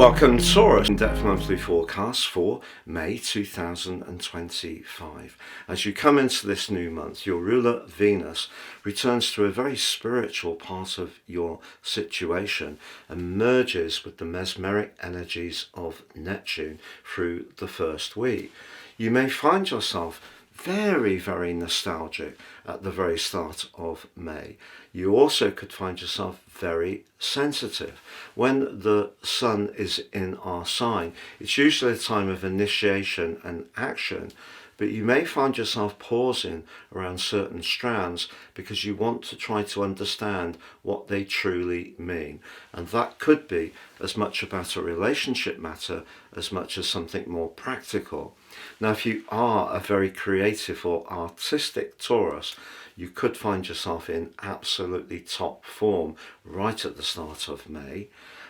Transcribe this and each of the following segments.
Welcome Taurus, in-depth monthly forecast for May 2025. As you come into this new month, your ruler Venus returns to a very spiritual part of your situation and merges with the mesmeric energies of Neptune through the first week. You may find yourself very, very nostalgic at the very start of May. You also could find yourself very sensitive. When the sun is in our sign, it's usually a time of initiation and action, but you may find yourself pausing around certain strands because you want to try to understand what they truly mean. And that could be as much about a relationship matter as much as something more practical. Now, if you are a very creative or artistic Taurus, you could find yourself in absolutely top form right at the start of May.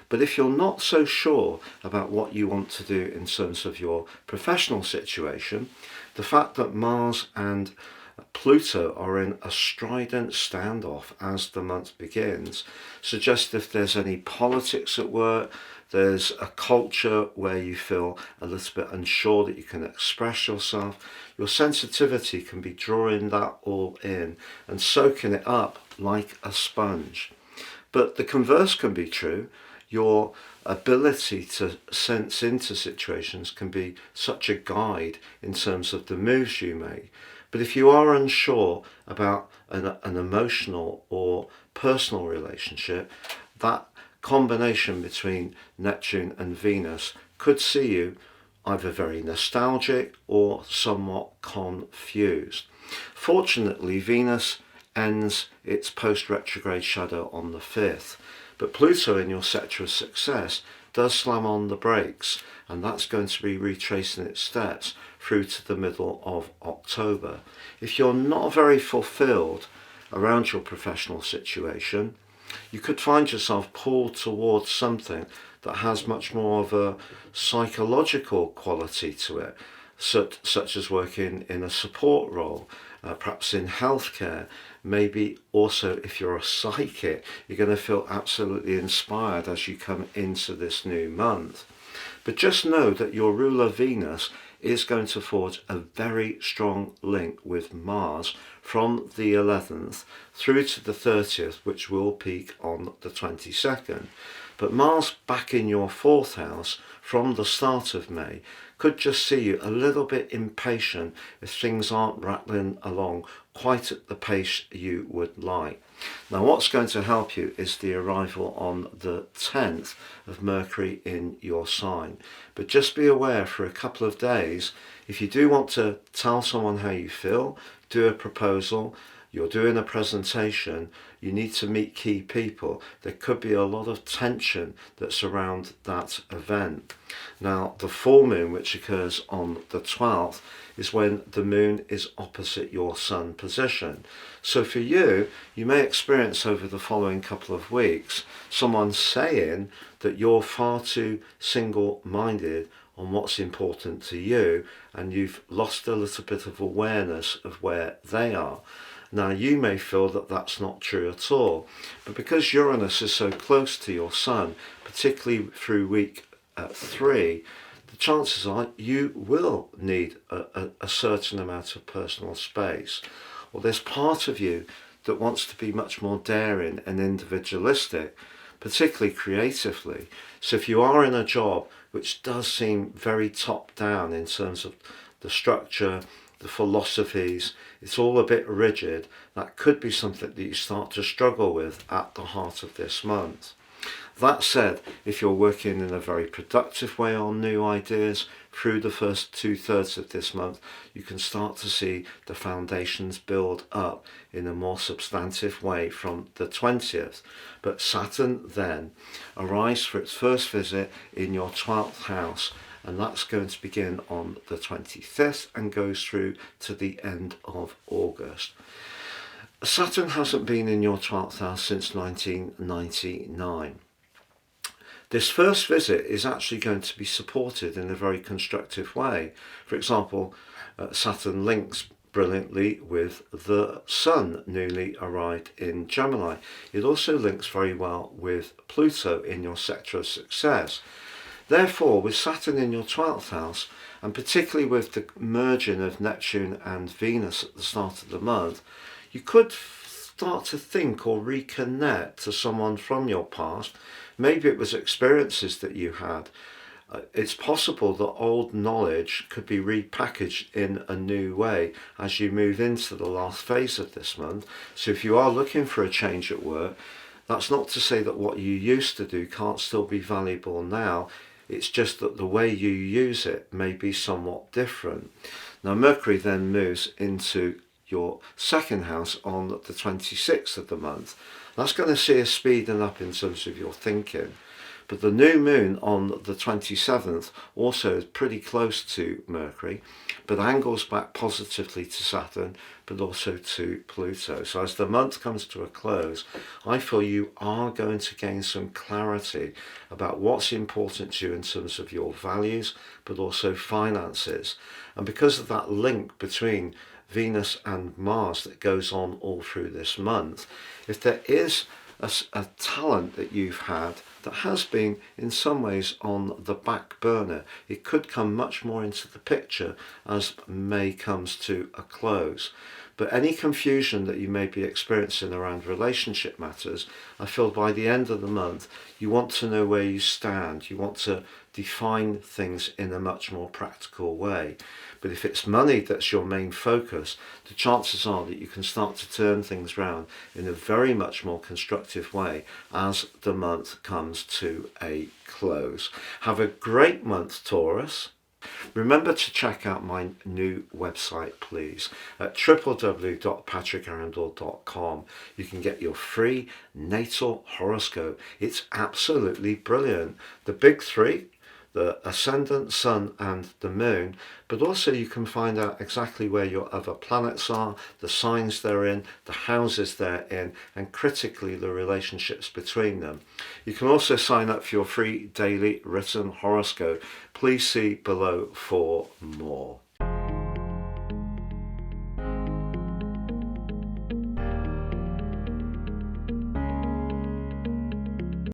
But if you're not so sure about what you want to do in terms of your professional situation, the fact that Mars and Pluto are in a strident standoff as the month begins suggests if there's any politics at work, there's a culture where you feel a little bit unsure that you can express yourself, your sensitivity can be drawing that all in and soaking it up like a sponge. But the converse can be true. Your ability to sense into situations can be such a guide in terms of the moves you make. But if you are unsure about an emotional or personal relationship, that combination between Neptune and Venus could see you either very nostalgic or somewhat confused. Fortunately, Venus ends its post-retrograde shadow on the 5th, but Pluto in your sector of success does slam on the brakes, and that's going to be retracing its steps through to the middle of October. If you're not very fulfilled around your professional situation, you could find yourself pulled towards something that has much more of a psychological quality to it, such as working in a support role, perhaps in healthcare. Maybe also if you're a psychic, you're going to feel absolutely inspired as you come into this new month. But just know that your ruler Venus is going to forge a very strong link with Mars from the 11th through to the 30th, which will peak on the 22nd. But Mars back in your 4th house from the start of May could just see you a little bit impatient if things aren't rattling along quite at the pace you would like. Now, what's going to help you is the arrival on the 10th of Mercury in your sign. But just be aware for a couple of days, if you do want to tell someone how you feel, do a proposal, you're doing a presentation, you need to meet key people, there could be a lot of tension that's around that event. Now, the full moon, which occurs on the 12th, is when the moon is opposite your sun position. So for you, you may experience over the following couple of weeks someone saying that you're far too single-minded on what's important to you, and you've lost a little bit of awareness of where they are. Now, you may feel that that's not true at all, but because Uranus is so close to your sun, particularly through week 3, the chances are you will need a certain amount of personal space. Or there's part of you that wants to be much more daring and individualistic, particularly creatively. So if you are in a job which does seem very top down in terms of the structure, the philosophies, it's all a bit rigid, that could be something that you start to struggle with at the heart of this month. That said, if you're working in a very productive way on new ideas through the first 2/3 of this month, you can start to see the foundations build up in a more substantive way from the 20th. But Saturn then arrives for its first visit in your 12th house, and that's going to begin on the 25th and goes through to the end of August. Saturn hasn't been in your 12th house since 1999. This first visit is actually going to be supported in a very constructive way. For example, Saturn links brilliantly with the Sun, newly arrived in Gemini. It also links very well with Pluto in your sector of success. Therefore, with Saturn in your 12th house, and particularly with the merging of Neptune and Venus at the start of the month, you could start to think or reconnect to someone from your past. Maybe it was experiences that you had. It's possible that old knowledge could be repackaged in a new way as you move into the last phase of this month. So if you are looking for a change at work, that's not to say that what you used to do can't still be valuable now. It's just that the way you use it may be somewhat different. Now, Mercury then moves into your second house on the 26th of the month. That's going to see a speeding up in terms of your thinking. But the new moon on the 27th also is pretty close to Mercury, but angles back positively to Saturn, but also to Pluto. So as the month comes to a close, I feel you are going to gain some clarity about what's important to you in terms of your values, but also finances. And because of that link between Venus and Mars that goes on all through this month, if there is a talent that you've had that has been in some ways on the back burner, it could come much more into the picture as May comes to a close. But any confusion that you may be experiencing around relationship matters, I feel by the end of the month, you want to know where you stand. You want to define things in a much more practical way. But if it's money that's your main focus, the chances are that you can start to turn things around in a very much more constructive way as the month comes to a close. Have a great month, Taurus. Remember to check out my new website, please, at www.patrickarundell.com. You can get your free natal horoscope. It's absolutely brilliant. The big three, the ascendant, sun and the moon, but also you can find out exactly where your other planets are, the signs they're in, the houses they're in, and critically the relationships between them. You can also sign up for your free daily written horoscope. Please see below for more.